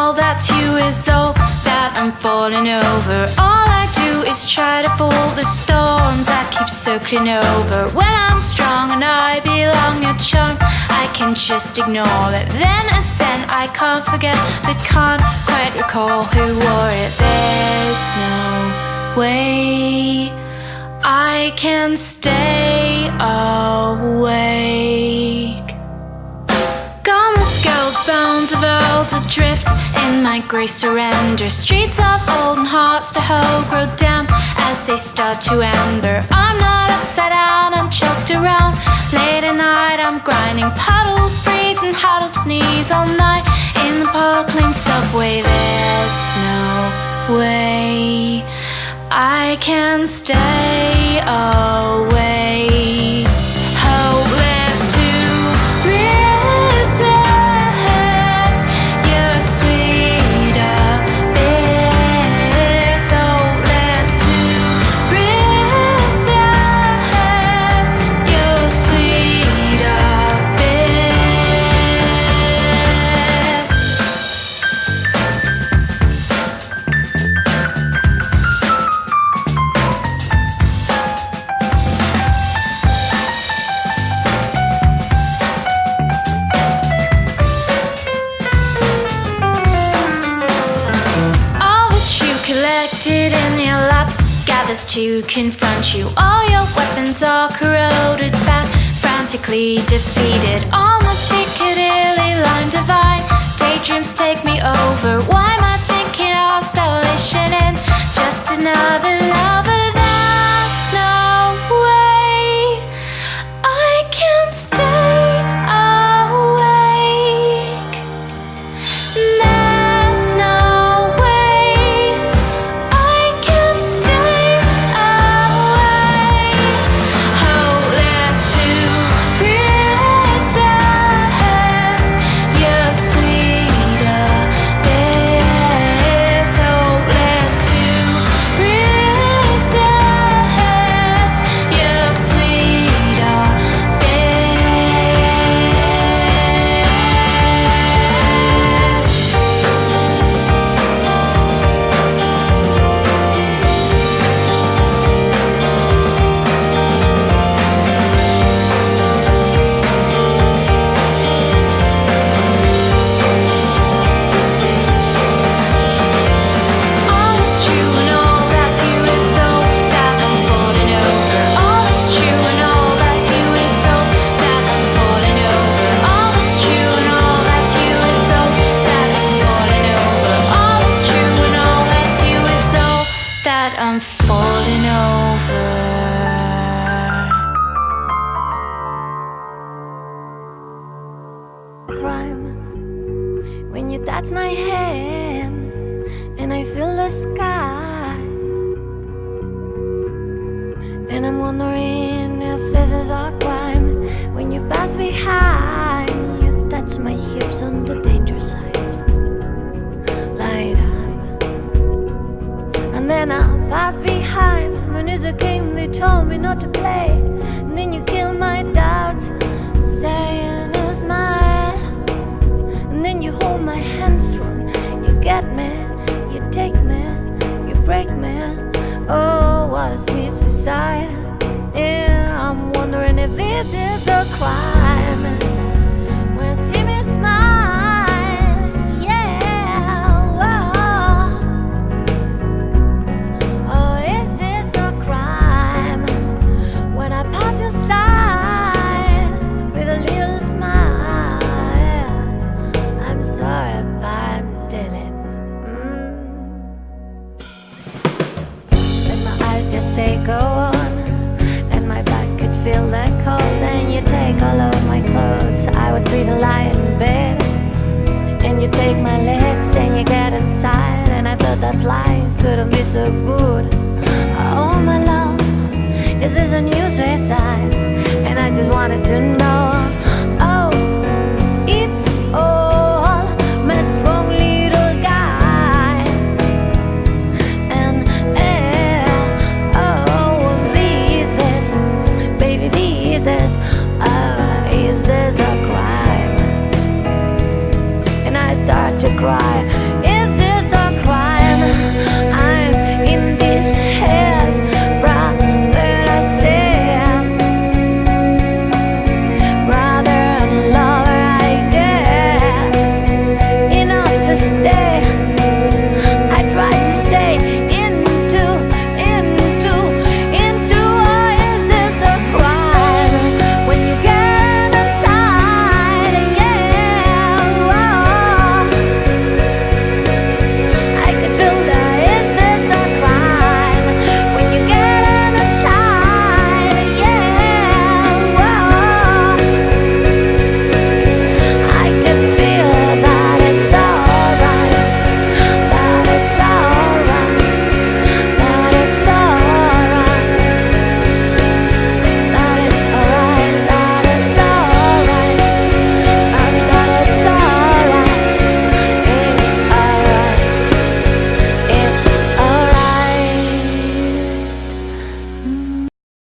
all that's you is all that I'm falling over. All I do is try to fool the storms that keep circling over. When I'm strong and I belong your charm, I can just ignore it, then ascend. I can't forget but can't quite recall who wore it. There's no way I can stay awake. Gone with skulls, bones of earls adrift in my grey surrender. Streets of olden hearts to hold grow damp as they start to ember. I'm not upside down, I'm choked around. Late at night I'm grinding puddles, freezing how to sneeze all night in the Parkland subway. There's no way I can stay away. Hopeless to resist your sweet abyss. Hopeless to resist your sweet abyss. Collected in your lap gathers to confront you. All your weapons are corroded back, frantically defeated on the Piccadilly line divide. Daydreams take me over. Why am I thinking of salvation in just another lover? That's no way I can stay awake. There's no way I can stay awake. Hopeless to resist your sweet abyss. Hopeless to resist your sweet All that's true and all that's you is all that I'm falling over. All that's true and all that's you is all that I'm falling over. All that's true and all that's you is all that I'm falling over. All that's true and all that's you is all that I'm falling over. Crime when you touch my hand and I feel the sky, and I'm wondering if this is a crime. When you pass behind, you touch my hips on the dangerous sides. Light up, and then I pass behind. When it's a game they told me not to play, and then you kill my doubts, saying a smile. And then you hold my hands from, you get me, you take me, you break me. Oh, what a sweet suicide. Yeah, I'm wondering if this is a crime. When I see me smile, yeah, oh, is this a crime? When I pass your side with a little smile, I'm sorry if I'm dealing. Let my eyes just say go on, and my back could feel that cold. Then you take all of my clothes. I was free to lie in bed, and you take my legs and you get inside, and I thought that life couldn't be so good. Oh my love, is this a new suicide? And I just wanted to know. Oh, it's all my strong little guy. And oh, this is, baby, this is this a crime? And I start to cry.